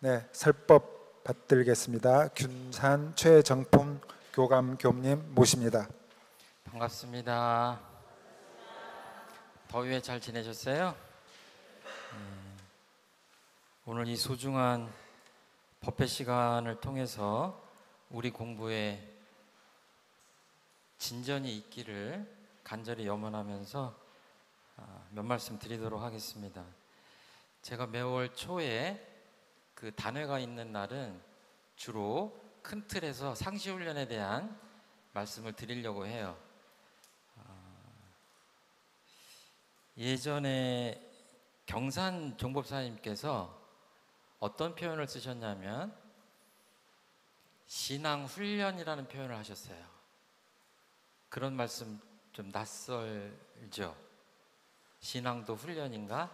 네, 설법 받들겠습니다. 균산 최정품 교감 교님 모십니다. 반갑습니다. 더위에 잘 지내셨어요? 오늘 이 소중한 법회 시간을 통해서 우리 공부에 진전이 있기를 간절히 염원하면서 몇 말씀 드리도록 하겠습니다. 제가 매월 초에 그 단회가 있는 날은 주로 큰 틀에서 상시훈련에 대한 말씀을 드리려고 해요. 예전에 경산 종법사님께서 어떤 표현을 쓰셨냐면 신앙훈련이라는 표현을 하셨어요. 그런 말씀 좀 낯설죠? 신앙도 훈련인가?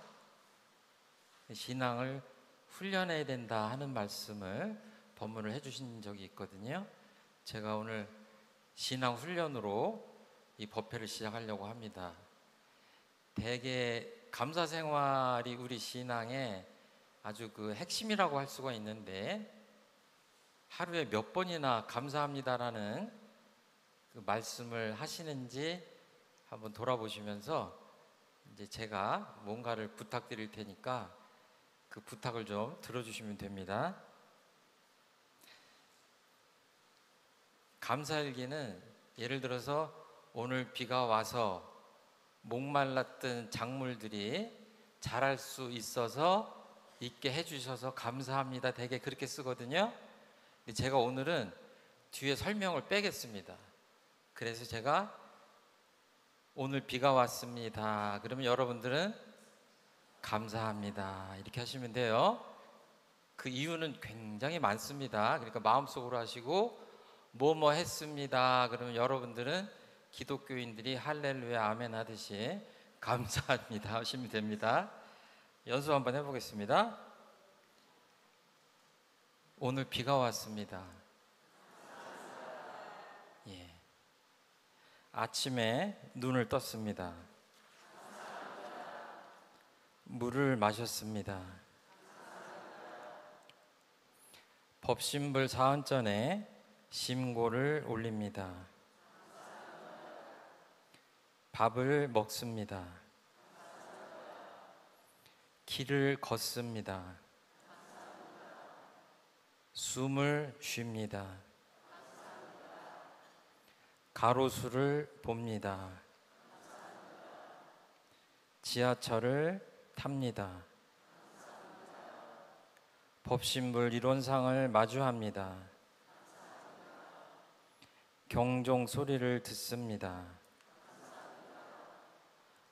신앙을 훈련해야 된다 하는 말씀을 법문을 해주신 적이 있거든요. 제가 오늘 신앙훈련으로 이 법회를 시작하려고 합니다. 대개 감사생활이 우리 신앙의 아주 그 핵심이라고 할 수가 있는데, 하루에 몇 번이나 감사합니다라는 그 말씀을 하시는지 한번 돌아보시면서 이제 제가 뭔가를 부탁드릴 테니까 그 부탁을 좀 들어주시면 됩니다. 감사일기는 예를 들어서 오늘 비가 와서 목말랐던 작물들이 자랄 수 있어서 있게 해주셔서 감사합니다. 되게 그렇게 쓰거든요. 근데 제가 오늘은 뒤에 설명을 빼겠습니다. 그래서 제가 오늘 비가 왔습니다. 그러면 여러분들은 감사합니다. 이렇게 하시면 돼요. 그 이유는 굉장히 많습니다. 그러니까 마음속으로 하시고 뭐뭐 했습니다. 그러면 여러분들은 기독교인들이 할렐루야 아멘 하듯이 감사합니다 하시면 됩니다. 연습 한번 해보겠습니다. 오늘 비가 왔습니다. 예. 아침에 눈을 떴습니다. 물을 마셨습니다. 법신불 사은전에 심고를 올립니다. 밥을 먹습니다. 길을 걷습니다. 숨을 쉽니다. 가로수를 봅니다. 지하철을 탑니다. 법신불 이론상을 마주합니다. 경종 소리를 듣습니다.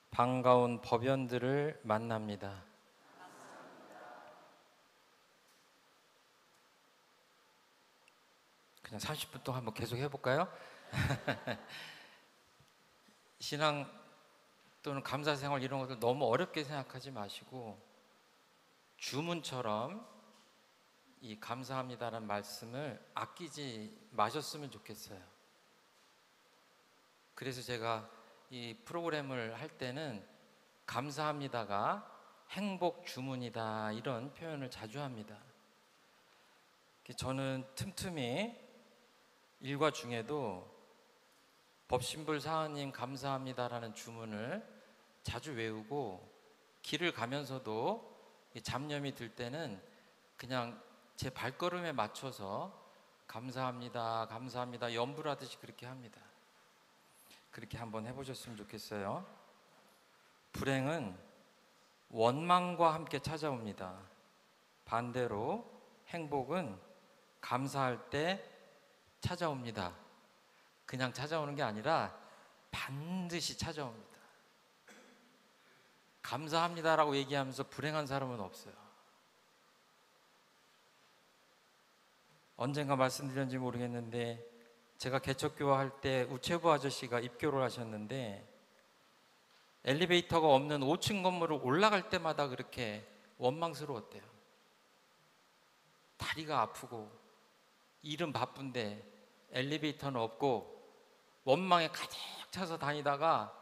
반가운 법연들을 만납니다. 그냥 30분 동안 한번 계속 해볼까요? 신앙 또는 감사생활 이런 것들 너무 어렵게 생각하지 마시고 주문처럼 이 감사합니다라는 말씀을 아끼지 마셨으면 좋겠어요. 그래서 제가 이 프로그램을 할 때는 감사합니다가 행복 주문이다 이런 표현을 자주 합니다. 저는 틈틈이 일과 중에도 법신불 사은님 감사합니다라는 주문을 자주 외우고 길을 가면서도 잡념이 들 때는 그냥 제 발걸음에 맞춰서 감사합니다, 감사합니다 염불하듯이 그렇게 합니다. 그렇게 한번 해보셨으면 좋겠어요. 불행은 원망과 함께 찾아옵니다. 반대로 행복은 감사할 때 찾아옵니다. 그냥 찾아오는 게 아니라 반드시 찾아옵니다. 감사합니다라고 얘기하면서 불행한 사람은 없어요. 언젠가 말씀드렸는지 모르겠는데 제가 개척교회 할 때 우체부 아저씨가 입교를 하셨는데 엘리베이터가 없는 5층 건물을 올라갈 때마다 그렇게 원망스러웠대요. 다리가 아프고 일은 바쁜데 엘리베이터는 없고 원망에 가득 차서 다니다가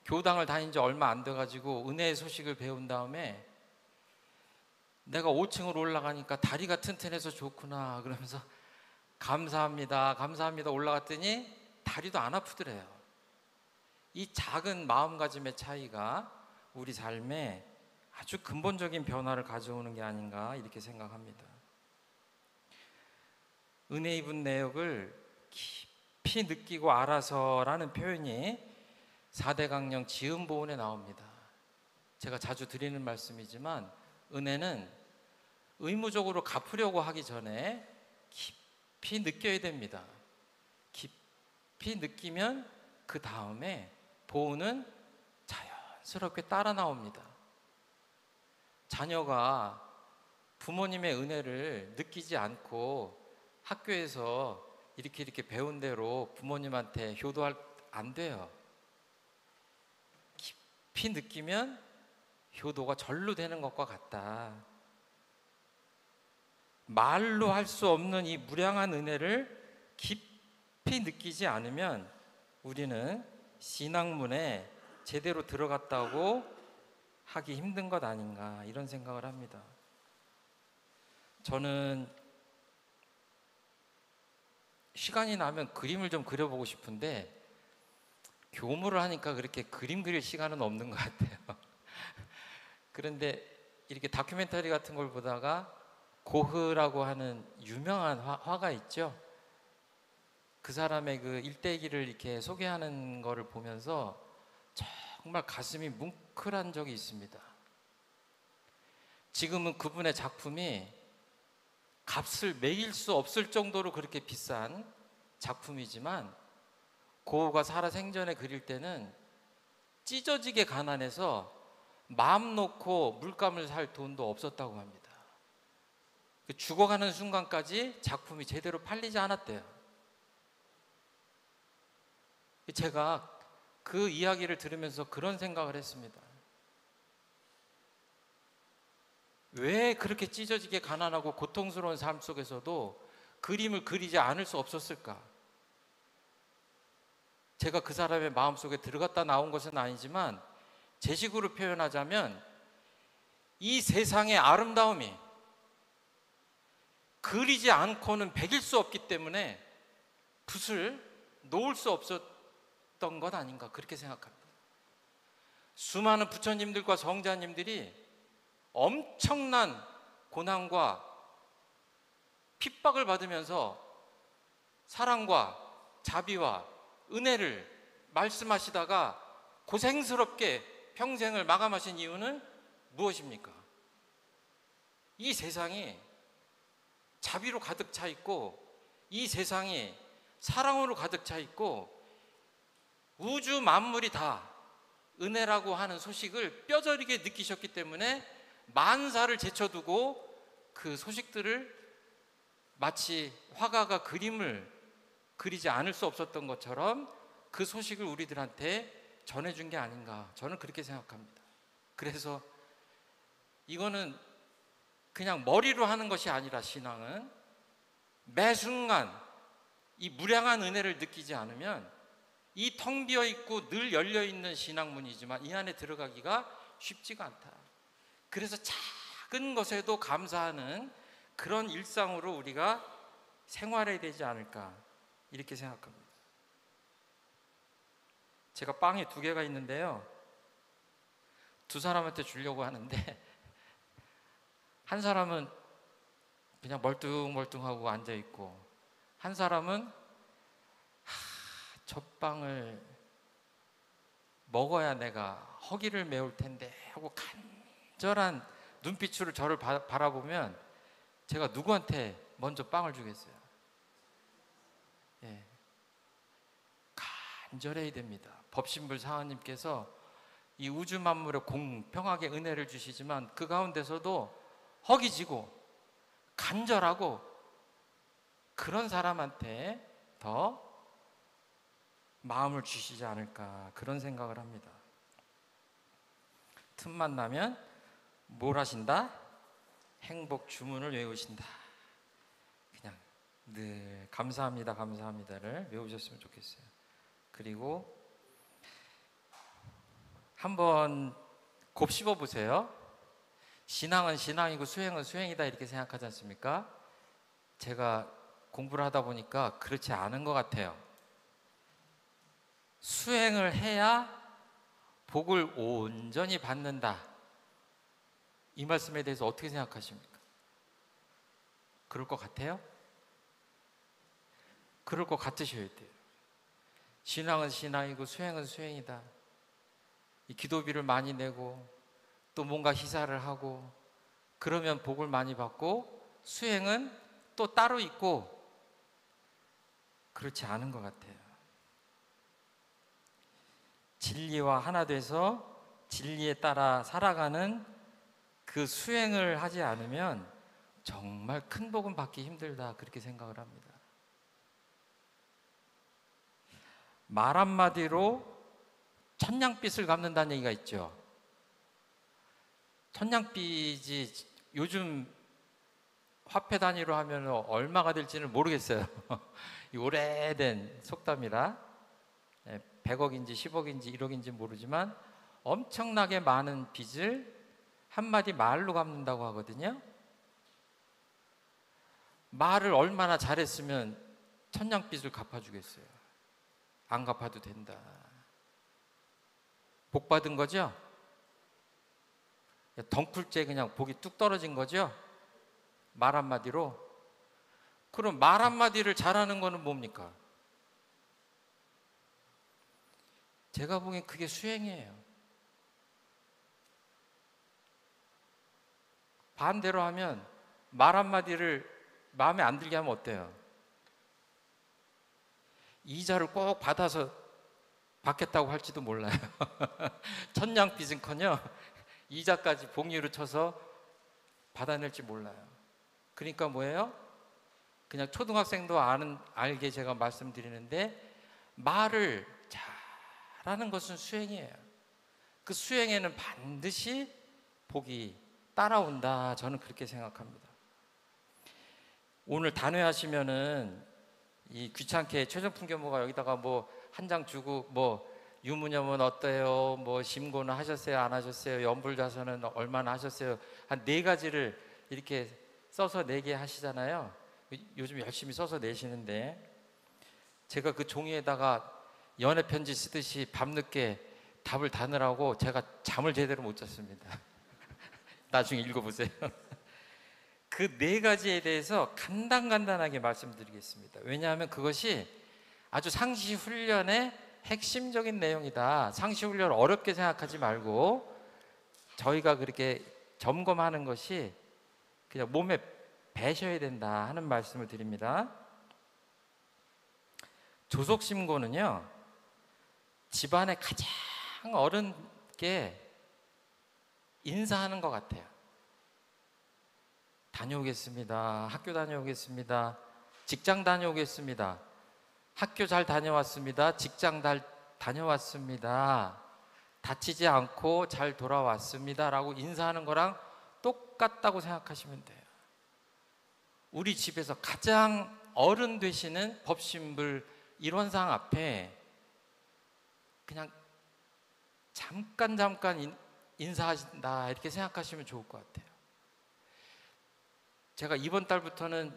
교당을 다닌 지 얼마 안 돼가지고 은혜의 소식을 배운 다음에 내가 5층으로 올라가니까 다리가 튼튼해서 좋구나 그러면서 감사합니다, 감사합니다 올라갔더니 다리도 안 아프더래요. 이 작은 마음가짐의 차이가 우리 삶에 아주 근본적인 변화를 가져오는 게 아닌가 이렇게 생각합니다. 은혜 입은 내역을 깊이 느끼고 알아서라는 표현이 4대 강령 지음보온에 나옵니다. 제가 자주 드리는 말씀이지만 은혜는 의무적으로 갚으려고 하기 전에 깊이 느껴야 됩니다. 깊이 느끼면 그 다음에 보온은 자연스럽게 따라 나옵니다. 자녀가 부모님의 은혜를 느끼지 않고 학교에서 이렇게 배운 대로 부모님한테 효도할 안 돼요. 깊이 느끼면 효도가 절로 되는 것과 같다. 말로 할 수 없는 이 무량한 은혜를 깊이 느끼지 않으면 우리는 신앙문에 제대로 들어갔다고 하기 힘든 것 아닌가 이런 생각을 합니다. 저는 시간이 나면 그림을 좀 그려보고 싶은데 교무를 하니까 그렇게 그림 그릴 시간은 없는 것 같아요. 그런데 이렇게 다큐멘터리 같은 걸 보다가 고흐라고 하는 유명한 화가 있죠. 그 사람의 그 일대기를 이렇게 소개하는 거를 보면서 정말 가슴이 뭉클한 적이 있습니다. 지금은 그분의 작품이 값을 매길 수 없을 정도로 그렇게 비싼 작품이지만 고흐가 살아생전에 그릴 때는 찢어지게 가난해서 마음 놓고 물감을 살 돈도 없었다고 합니다. 죽어가는 순간까지 작품이 제대로 팔리지 않았대요. 제가 그 이야기를 들으면서 그런 생각을 했습니다. 왜 그렇게 찢어지게 가난하고 고통스러운 삶 속에서도 그림을 그리지 않을 수 없었을까? 제가 그 사람의 마음속에 들어갔다 나온 것은 아니지만 제 식으로 표현하자면 이 세상의 아름다움이 그리지 않고는 배길 수 없기 때문에 붓을 놓을 수 없었던 것 아닌가 그렇게 생각합니다. 수많은 부처님들과 성자님들이 엄청난 고난과 핍박을 받으면서 사랑과 자비와 은혜를 말씀하시다가 고생스럽게 평생을 마감하신 이유는 무엇입니까? 이 세상이 자비로 가득 차 있고 이 세상이 사랑으로 가득 차 있고 우주 만물이 다 은혜라고 하는 소식을 뼈저리게 느끼셨기 때문에 만사를 제쳐두고 그 소식들을 마치 화가가 그림을 그리지 않을 수 없었던 것처럼 그 소식을 우리들한테 전해준 게 아닌가 저는 그렇게 생각합니다. 그래서 이거는 그냥 머리로 하는 것이 아니라 신앙은 매 순간 이 무량한 은혜를 느끼지 않으면 이 텅 비어 있고 늘 열려 있는 신앙문이지만 이 안에 들어가기가 쉽지가 않다. 그래서 작은 것에도 감사하는 그런 일상으로 우리가 생활해야 되지 않을까 이렇게 생각합니다. 제가 빵이 2개가 있는데요. 2사람한테 주려고 하는데 한 사람은 그냥 멀뚱멀뚱하고 앉아있고 한 사람은 저 빵을 먹어야 내가 허기를 메울 텐데 하고 간절한 눈빛으로 저를 바라보면 제가 누구한테 먼저 빵을 주겠어요? 예. 간절해야 됩니다. 법신불 사하님께서 이 우주 만물에 공평하게 은혜를 주시지만 그 가운데서도 허기지고 간절하고 그런 사람한테 더 마음을 주시지 않을까 그런 생각을 합니다. 틈만 나면 뭘 하신다? 행복 주문을 외우신다. 그냥 늘 감사합니다, 감사합니다를 외우셨으면 좋겠어요. 그리고 한번 곱씹어 보세요. 신앙은 신앙이고 수행은 수행이다 이렇게 생각하지 않습니까? 제가 공부를 하다 보니까 그렇지 않은 것 같아요. 수행을 해야 복을 온전히 받는다. 이 말씀에 대해서 어떻게 생각하십니까? 그럴 것 같아요? 그럴 것 같으셔야 돼요. 신앙은 신앙이고 수행은 수행이다. 이 기도비를 많이 내고 또 뭔가 희사를 하고 그러면 복을 많이 받고, 수행은 또 따로 있고 그렇지 않은 것 같아요. 진리와 하나 돼서 진리에 따라 살아가는 그 수행을 하지 않으면 정말 큰 복은 받기 힘들다, 그렇게 생각을 합니다. 말 한마디로 천냥빚을 갚는다는 얘기가 있죠. 천냥빚이 요즘 화폐 단위로 하면 얼마가 될지는 모르겠어요. 이 오래된 속담이라 100억인지 10억인지 1억인지 모르지만 엄청나게 많은 빚을 한마디 말로 갚는다고 하거든요. 말을 얼마나 잘했으면 천냥빚을 갚아주겠어요. 안 갚아도 된다. 복 받은 거죠? 덩쿨째 그냥 복이 뚝 떨어진 거죠? 말 한마디로. 그럼 말 한마디를 잘하는 거는 뭡니까? 제가 보기엔 그게 수행이에요. 반대로 하면 말 한마디를 마음에 안 들게 하면 어때요? 이자를 꼭 받아서 받겠다고 할지도 몰라요. 천냥빚은커녕 이자까지 복리로 쳐서 받아낼지 몰라요. 그러니까 뭐예요? 그냥 초등학생도 알게 제가 말씀드리는데, 말을 잘하는 것은 수행이에요. 그 수행에는 반드시 복이 따라온다, 저는 그렇게 생각합니다. 오늘 단회하시면은 이 귀찮게 최종품 교모가 여기다가 뭐 한 장 주고 뭐 유무념은 어때요? 뭐 심고는 하셨어요? 안 하셨어요? 연불자서는 얼마나 하셨어요? 한 4가지를 이렇게 써서 내게 하시잖아요. 요즘 열심히 써서 내시는데, 제가 그 종이에다가 연애 편지 쓰듯이 밤늦게 답을 다느라고 제가 잠을 제대로 못 잤습니다. 나중에 읽어보세요. 그 4가지에 대해서 간단하게 말씀드리겠습니다. 왜냐하면 그것이 아주 상시 훈련의 핵심적인 내용이다. 상시 훈련을 어렵게 생각하지 말고 저희가 그렇게 점검하는 것이 그냥 몸에 배셔야 된다 하는 말씀을 드립니다. 조속심고는요, 집안의 가장 어른께 인사하는 것 같아요. 다녀오겠습니다. 학교 다녀오겠습니다. 직장 다녀오겠습니다. 학교 잘 다녀왔습니다. 직장 잘 다녀왔습니다. 다치지 않고 잘 돌아왔습니다 라고 인사하는 거랑 똑같다고 생각하시면 돼요. 우리 집에서 가장 어른 되시는 법신불 일원상 앞에 그냥 잠깐 인사하신다, 이렇게 생각하시면 좋을 것 같아요. 제가 이번 달부터는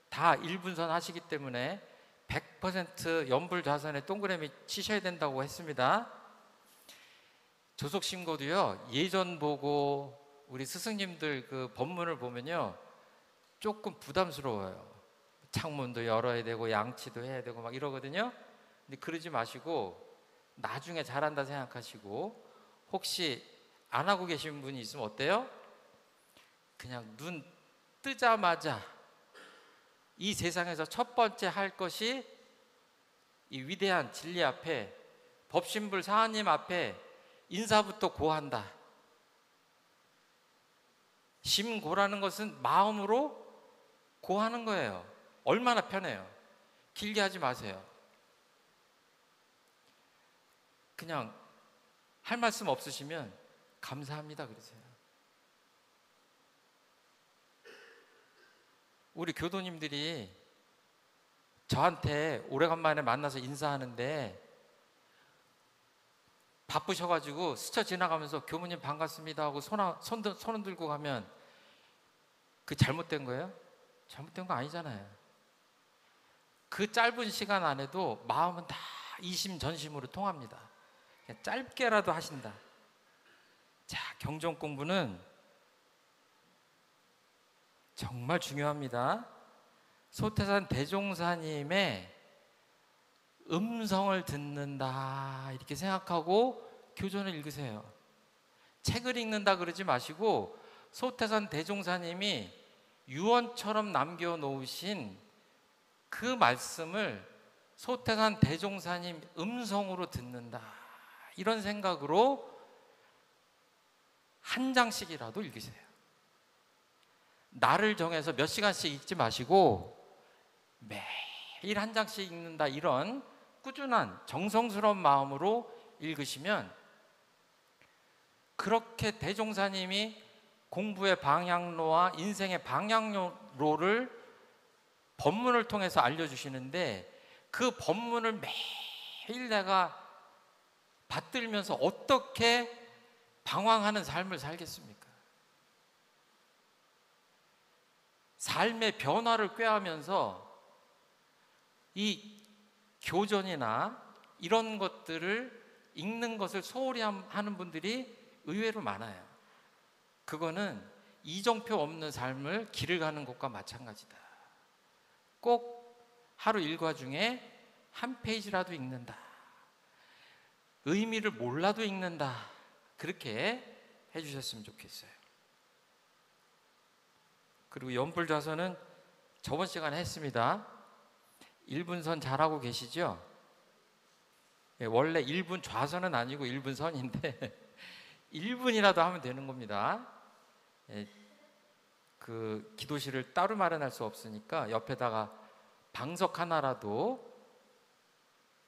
다 1분선 하시기 때문에 100% 연불좌선에 동그라미 치셔야 된다고 했습니다. 조속신고도요, 예전 보고 우리 스승님들 그 법문을 보면요 조금 부담스러워요. 창문도 열어야 되고 양치도 해야 되고 막 이러거든요. 근데 그러지 마시고 나중에 잘한다 생각하시고, 혹시 안 하고 계신 분이 있으면 어때요? 그냥 눈 뜨자마자 이 세상에서 첫 번째 할 것이 이 위대한 진리 앞에, 법신불 사하님 앞에 인사부터 고한다. 심고라는 것은 마음으로 고하는 거예요. 얼마나 편해요. 길게 하지 마세요. 그냥 할 말씀 없으시면 감사합니다 그러세요. 우리 교도님들이 저한테 오래간만에 만나서 인사하는데 바쁘셔가지고 스쳐 지나가면서 교무님 반갑습니다 하고 손 들고 가면 그 잘못된 거예요? 잘못된 거 아니잖아요. 그 짧은 시간 안에도 마음은 다 이심전심으로 통합니다. 그냥 짧게라도 하신다. 자, 경전 공부는 정말 중요합니다. 소태산 대종사님의 음성을 듣는다 이렇게 생각하고 교전을 읽으세요. 책을 읽는다 그러지 마시고 소태산 대종사님이 유언처럼 남겨놓으신 그 말씀을 소태산 대종사님 음성으로 듣는다 이런 생각으로 한 장씩이라도 읽으세요. 날을 정해서 몇 시간씩 읽지 마시고 매일 한 장씩 읽는다 이런 꾸준한 정성스러운 마음으로 읽으시면 그렇게 대종사님이 공부의 방향로와 인생의 방향로를 법문을 통해서 알려주시는데 그 법문을 매일 내가 받들면서 어떻게 방황하는 삶을 살겠습니까? 삶의 변화를 꾀하면서 이 교전이나 이런 것들을 읽는 것을 소홀히 하는 분들이 의외로 많아요. 그거는 이정표 없는 삶을 길을 가는 것과 마찬가지다. 꼭 하루 일과 중에 한 페이지라도 읽는다. 의미를 몰라도 읽는다. 그렇게 해주셨으면 좋겠어요. 그리고 연불좌선은 저번 시간에 했습니다. 1분선 잘하고 계시죠? 예, 원래 1분 좌선은 아니고 1분 선인데 1분이라도 하면 되는 겁니다. 예, 그 기도실을 따로 마련할 수 없으니까 옆에다가 방석 하나라도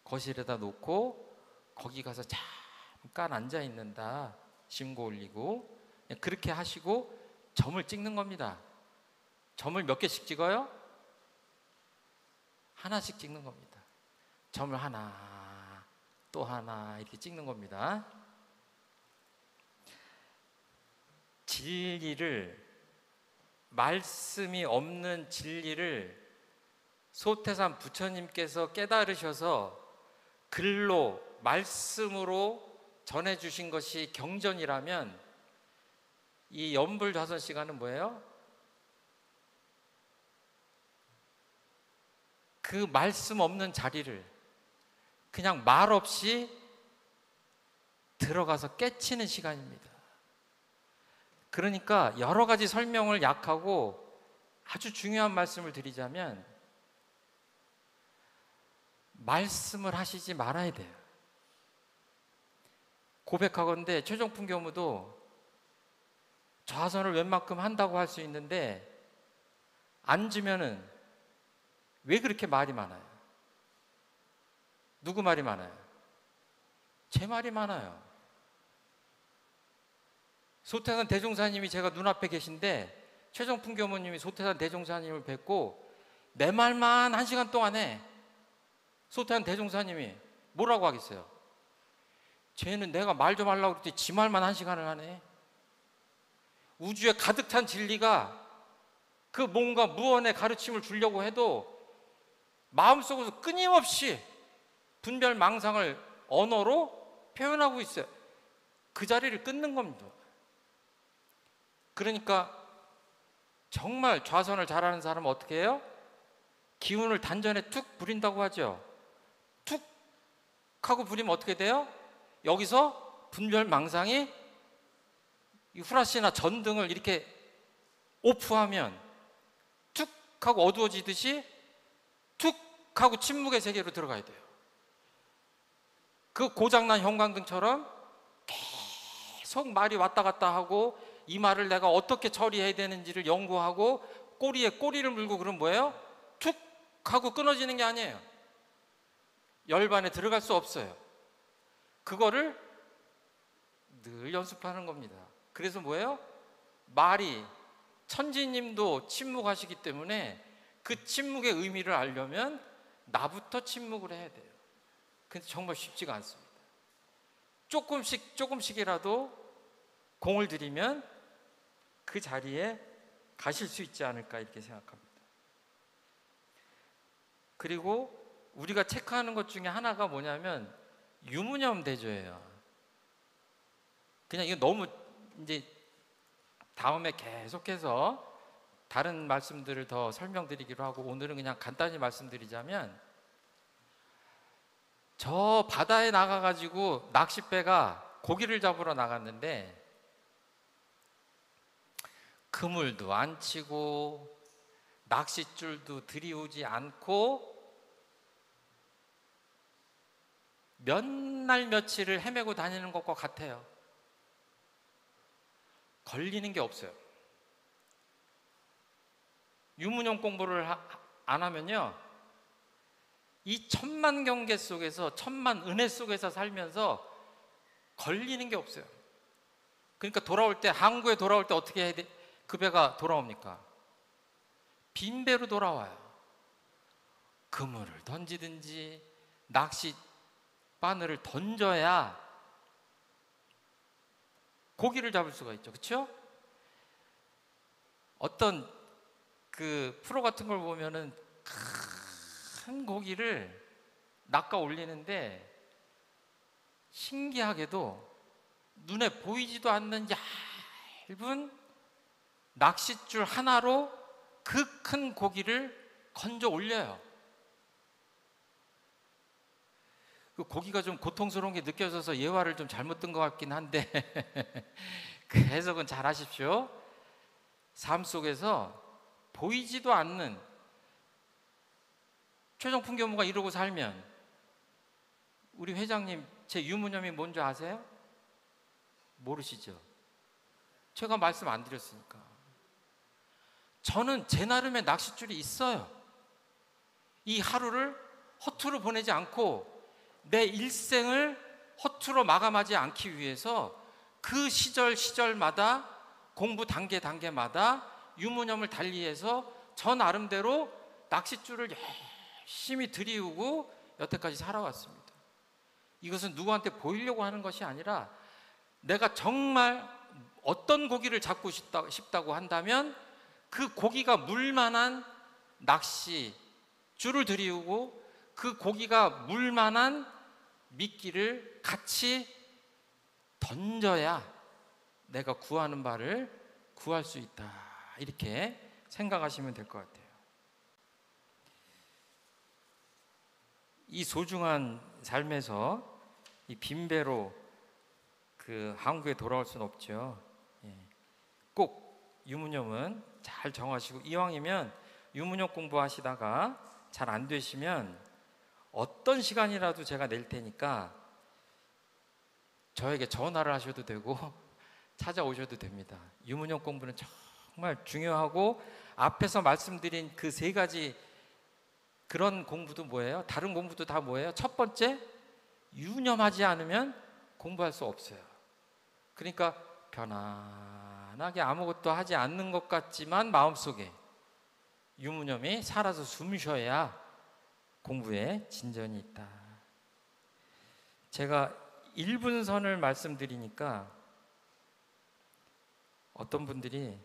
거실에다 놓고 거기 가서 잠깐 앉아 있는다. 심고 올리고 그렇게 하시고 점을 찍는 겁니다. 점을 몇 개씩 찍어요? 하나씩 찍는 겁니다. 점을 하나, 또 하나 이렇게 찍는 겁니다. 진리를, 말씀이 없는 진리를 소태산 부처님께서 깨달으셔서 글로, 말씀으로 전해주신 것이 경전이라면 이 연불좌선 시간은 뭐예요? 그 말씀 없는 자리를 그냥 말 없이 들어가서 깨치는 시간입니다. 그러니까 여러 가지 설명을 약하고 아주 중요한 말씀을 드리자면 말씀을 하시지 말아야 돼요. 고백하건대 최종품 교무도 좌선을 웬만큼 한다고 할 수 있는데 앉으면은 왜 그렇게 말이 많아요? 누구 말이 많아요? 제 말이 많아요. 소태산 대종사님이 제가 눈앞에 계신데 최종품 교무님이 소태산 대종사님을 뵙고 내 말만 1시간 동안 해. 소태산 대종사님이 뭐라고 하겠어요? 쟤는 내가 말 좀 하려고 그랬더니 지 말만 1시간을 하네. 우주에 가득 찬 진리가 그 뭔가 무언의 가르침을 주려고 해도 마음속에서 끊임없이 분별 망상을 언어로 표현하고 있어요. 그 자리를 끊는 겁니다. 그러니까 정말 좌선을 잘하는 사람은 어떻게 해요? 기운을 단전에 툭 부린다고 하죠. 툭 하고 부리면 어떻게 돼요? 여기서 분별 망상이 후라시나 전등을 이렇게 오프하면 툭 하고 어두워지듯이 툭 하고 침묵의 세계로 들어가야 돼요. 그 고장난 형광등처럼 계속 말이 왔다 갔다 하고 이 말을 내가 어떻게 처리해야 되는지를 연구하고 꼬리에 꼬리를 물고 그러면 뭐예요? 툭 하고 끊어지는 게 아니에요. 열반에 들어갈 수 없어요. 그거를 늘 연습하는 겁니다. 그래서 뭐예요? 말이 천지님도 침묵하시기 때문에 그 침묵의 의미를 알려면 나부터 침묵을 해야 돼요. 근데 정말 쉽지가 않습니다. 조금씩이라도 공을 들이면 그 자리에 가실 수 있지 않을까 이렇게 생각합니다. 그리고 우리가 체크하는 것 중에 하나가 뭐냐면 유무념 대조예요. 그냥 이거 너무 이제 다음에 계속해서 다른 말씀들을 더 설명드리기로 하고 오늘은 그냥 간단히 말씀드리자면, 저 바다에 나가가지고 낚싯배가 고기를 잡으러 나갔는데 그물도 안 치고 낚싯줄도 들이우지 않고 몇 날 며칠을 헤매고 다니는 것과 같아요. 걸리는 게 없어요. 유무념 공부를 안 하면요, 이 천만 경계 속에서, 천만 은혜 속에서 살면서 걸리는 게 없어요. 그러니까 돌아올 때, 항구에 돌아올 때 어떻게 해야 돼? 그 배가 돌아옵니까? 빈 배로 돌아와요. 그물을 던지든지 낚시 바늘을 던져야 고기를 잡을 수가 있죠. 그렇죠? 어떤 그 프로 같은 걸 보면은 큰 고기를 낚아 올리는데 신기하게도 눈에 보이지도 않는 얇은 낚싯줄 하나로 그 큰 고기를 건져 올려요. 그 고기가 좀 고통스러운 게 느껴져서 예화를 좀 잘못 든 것 같긴 한데 그 해석은 잘 하십시오. 삶 속에서 보이지도 않는 최정품 교무가 이러고 살면, 우리 회장님 제 유무념이 뭔지 아세요? 모르시죠? 제가 말씀 안 드렸으니까. 저는 제 나름의 낚싯줄이 있어요. 이 하루를 허투루 보내지 않고 내 일생을 허투루 마감하지 않기 위해서 그 시절마다 공부 단계마다 유무념을 달리해서 저 나름대로 낚싯줄을 열심히 들이우고 여태까지 살아왔습니다. 이것은 누구한테 보이려고 하는 것이 아니라 내가 정말 어떤 고기를 잡고 싶다고 한다면 그 고기가 물만한 낚시줄을 들이우고 그 고기가 물만한 미끼를 같이 던져야 내가 구하는 바를 구할 수 있다, 이렇게 생각하시면 될 것 같아요. 이 소중한 삶에서 이 빈배로 그 항구에 돌아올 수는 없죠. 꼭 유무념은 잘 정하시고, 이왕이면 유무념 공부하시다가 잘 안 되시면 어떤 시간이라도 제가 낼 테니까 저에게 전화를 하셔도 되고 찾아오셔도 됩니다. 유무념 공부는 정말 중요하고, 앞에서 말씀드린 그 세 가지 그런 공부도 뭐예요? 다른 공부도 다 뭐예요? 첫 번째, 유념하지 않으면 공부할 수 없어요. 그러니까 편안하게 아무것도 하지 않는 것 같지만 마음속에 유무념이 살아서 숨쉬어야 공부에 진전이 있다. 제가 1분선을 말씀드리니까 어떤 분들이,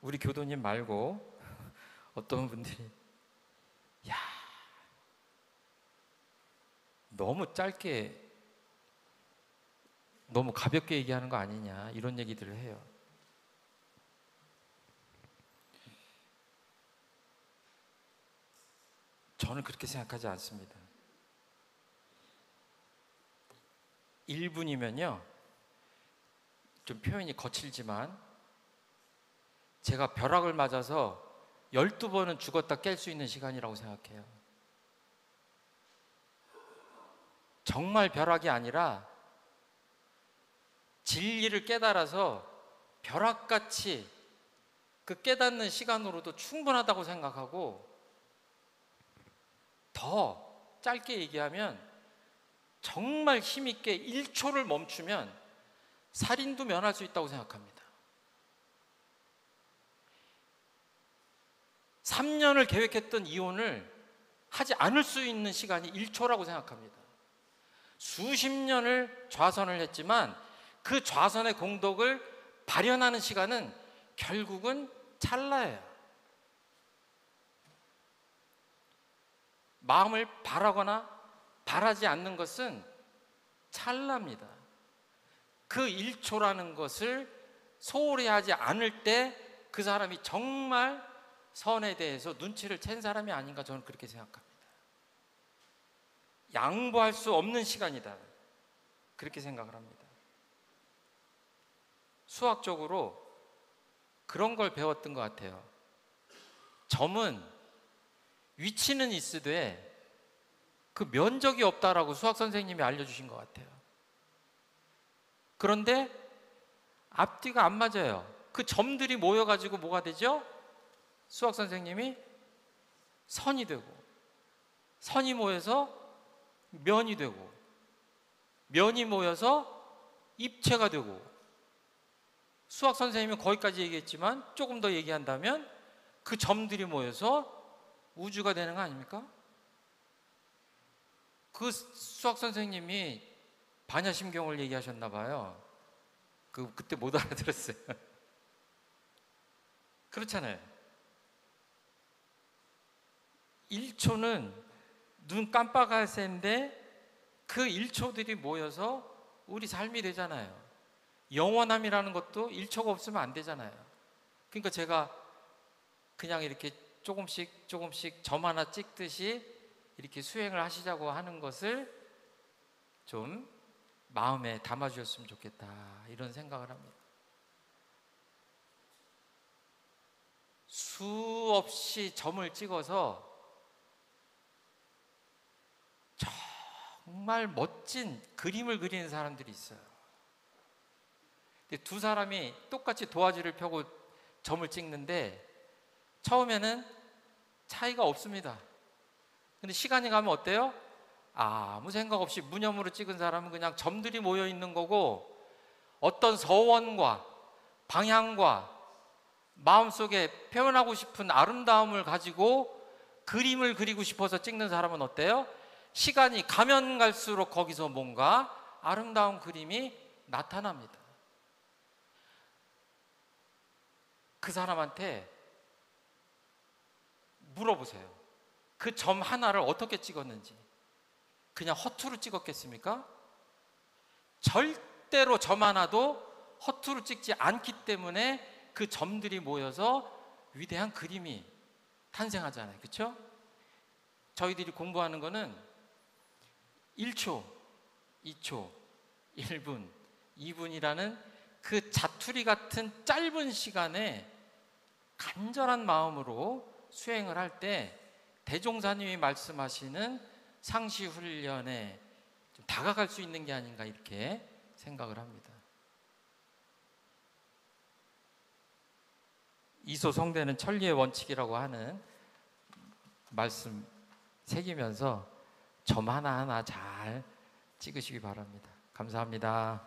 우리 교도님 말고 어떤 분들이 야, 너무 짧게, 너무 가볍게 얘기하는 거 아니냐, 이런 얘기들을 해요. 저는 그렇게 생각하지 않습니다. 1분이면요, 좀 표현이 거칠지만 제가 벼락을 맞아서 12번은 죽었다 깰 수 있는 시간이라고 생각해요. 정말 벼락이 아니라 진리를 깨달아서 벼락같이 그 깨닫는 시간으로도 충분하다고 생각하고, 더 짧게 얘기하면 정말 힘있게 1초를 멈추면 살인도 면할 수 있다고 생각합니다. 3년을 계획했던 이혼을 하지 않을 수 있는 시간이 1초라고 생각합니다. 수십 년을 좌선을 했지만 그 좌선의 공덕을 발현하는 시간은 결국은 찰나예요. 마음을 바라거나 바라지 않는 것은 찰나입니다. 그 1초라는 것을 소홀히 하지 않을 때 그 사람이 정말 선에 대해서 눈치를 챈 사람이 아닌가, 저는 그렇게 생각합니다. 양보할 수 없는 시간이다, 그렇게 생각을 합니다. 수학적으로 그런 걸 배웠던 것 같아요. 점은 위치는 있으되 그 면적이 없다라고 수학 선생님이 알려주신 것 같아요. 그런데 앞뒤가 안 맞아요. 그 점들이 모여가지고 뭐가 되죠? 수학 선생님이 선이 되고, 선이 모여서 면이 되고, 면이 모여서 입체가 되고, 수학 선생님은 거기까지 얘기했지만 조금 더 얘기한다면 그 점들이 모여서 우주가 되는 거 아닙니까? 그 수학 선생님이 반야심경을 얘기하셨나 봐요. 그때 못 알아들었어요. 그렇잖아요. 1초는 눈 깜빡할 새인데 그 1초들이 모여서 우리 삶이 되잖아요. 영원함이라는 것도 1초가 없으면 안 되잖아요. 그러니까 제가 그냥 이렇게 조금씩 조금씩 점 하나 찍듯이 이렇게 수행을 하시자고 하는 것을 좀 마음에 담아주셨으면 좋겠다, 이런 생각을 합니다. 수없이 점을 찍어서 정말 멋진 그림을 그리는 사람들이 있어요. 근데 두 사람이 똑같이 도화지를 펴고 점을 찍는데 처음에는 차이가 없습니다. 근데 시간이 가면 어때요? 아무 생각 없이 무념으로 찍은 사람은 그냥 점들이 모여 있는 거고, 어떤 서원과 방향과 마음속에 표현하고 싶은 아름다움을 가지고 그림을 그리고 싶어서 찍는 사람은 어때요? 시간이 가면 갈수록 거기서 뭔가 아름다운 그림이 나타납니다. 그 사람한테 물어보세요. 그 점 하나를 어떻게 찍었는지. 그냥 허투루 찍었겠습니까? 절대로 점 하나도 허투루 찍지 않기 때문에 그 점들이 모여서 위대한 그림이 탄생하잖아요. 그렇죠? 저희들이 공부하는 거는 1초, 2초, 1분, 2분이라는 그 자투리 같은 짧은 시간에 간절한 마음으로 수행을 할 때 대종사님이 말씀하시는 상시 훈련에 좀 다가갈 수 있는 게 아닌가, 이렇게 생각을 합니다. 이소성대는 천리의 원칙이라고 하는 말씀 새기면서 점 하나하나 잘 찍으시기 바랍니다. 감사합니다.